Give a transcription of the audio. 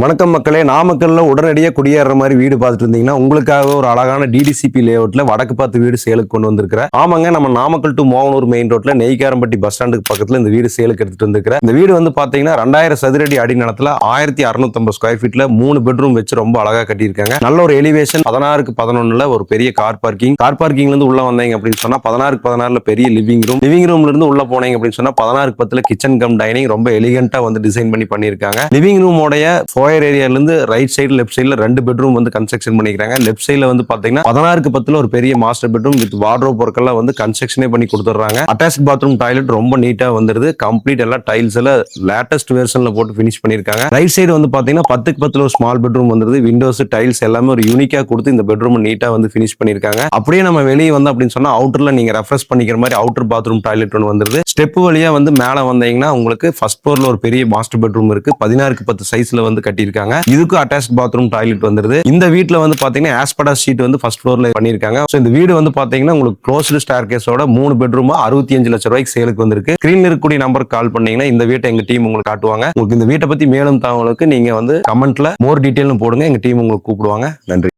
வணக்கம் மக்களே, நாமக்கல்ல உடனடியாக குடியேற மாதிரி வீடு பார்த்துட்டு இருந்தீங்கன்னா உங்களுக்காக ஒரு அழகான டிடிசிபி லேஅவுட்ல வடக்கு பார்த்து வீடு சேலுக்கு கொண்டு வந்திருக்கிறேன். ஆமாங்க, நம்ம நாமக்கல் டு மோகனூர் மெயின் ரோட்ல நெய்க்காரம்பட்டி பஸ் ஸ்டாண்டுக்கு பக்கத்துல இந்த வீடு சேலுக்கு எடுத்துட்டு வந்திருக்கிறேன். இந்த வீடு வந்து பாத்தீங்கன்னா 2000 சதுரடி அடி நிலத்துல 1650 ஸ்கொயர் ஃபீட்ல 3 பெட்ரூம் வச்சு ரொம்ப அழகா கட்டியிருக்காங்க. நல்ல ஒரு எலிவேஷன். 16க்கு 11ல ஒரு பெரிய கார் பார்க்கிங்ல இருந்து உள்ள வந்தீங்க அப்படின்னு சொன்னா 16க்கு 16ல பெரிய லிவிங் ரூம்ல இருந்து உள்ள போனீங்க அப்படின்னு சொன்னா 16க்கு 10ல கிச்சன் கம் டைனிங் ரொம்ப எலிகென்ட்டா வந்து டிசைன் பண்ணி பண்ணிருக்காங்க. லிவிங் ரூமோடைய ஏரியால இருந்து ரைட் சைடு லெஃப்ட் சைடுல 2 பெட்ரூம் வந்து கன்ஸ்ட்ரக்ஷன் பண்ணிக்கிறாங்க. லெஃப்ட் சைடுல வந்து பாத்தீங்கன்னா 16க்கு 10ல ஒரு பெரிய master bedroom with wardrobe work எல்லாம் வந்து கன்ஸ்ட்ரக்ஷனே பண்ணி கொடுத்துறாங்க. அட்டாச் பாத்ரூம் டாய்லெட் ரொம்ப நீட்டா வந்துருது. கம்ப்ளீட் எல்லாம் டைல்ஸ் எல்லாம் லேட்டஸ்ட் வெர்ஷன்ல போட்டு ஃபினிஷ் பண்ணிருக்காங்க. ரைட் சைடு வந்து பாத்தீங்கன்னா 10க்கு 10ல ஒரு ஸ்மால் பெட்ரூம் வந்துருது. விண்டோஸ் டைல்ஸ் எல்லாமே ஒரு யூனிக்கா கொடுத்து இந்த பெட்ரூம் நீட்டா வந்து ஃபினிஷ் பண்ணிருக்காங்க. அப்படியே நம்ம வெளியே வந்து அப்படின்னு சொன்னா அவுட்டர்ல நீங்க ரெஃப்ரெஷ் பண்ணிக்கிற மாதிரி அவுட்டர் பாத்ரூம் டாய்லெட் ஒன்று வந்துருது. ஸ்டெப் வழியா வந்து மேல வந்தீங்கன்னா உங்களுக்கு ஃபர்ஸ்ட் ஃப்ளோர்ல ஒரு பெரிய மாஸ்டர் பெட்ரூம் இருக்கு. 16க்கு 10 சைஸ்ல வந்து கட்டியிருக்காங்க. இதுக்கு அட்டாச் பாத்ரூம் டாய்லெட் வந்துருது. இந்த வீட்ல வந்து பாத்தீங்கன்னா ஆஸ்படாஸ் ஷீட் வந்து ஃபர்ஸ்ட் ஃப்ளோர்ல பண்ணிருக்காங்க. சோ இந்த வீடு வந்து பாத்தீங்கன்னா உங்களுக்கு க்ளோஸ்டு ஸ்டேர்கேஸோட 3 பெட்ரூம் 65 லட்சம் ரூபாய்க்கு சேலுக்கு வந்திருக்கு. ஸ்கிரீன்ல இருக்கக்கூடிய நம்பருக்கு கால் பண்ணீங்கன்னா இந்த வீட்டை எங்க டீம் உங்களுக்கு காட்டுவாங்க. உங்களுக்கு இந்த வீட்டை பத்தி மேலும் தகவலுக்கு நீங்க வந்து கமெண்ட்ல மோர் டீடைல்னு போடுங்க. எங்க டீம் உங்களுக்கு கூப்பிடுவாங்க. நன்றி.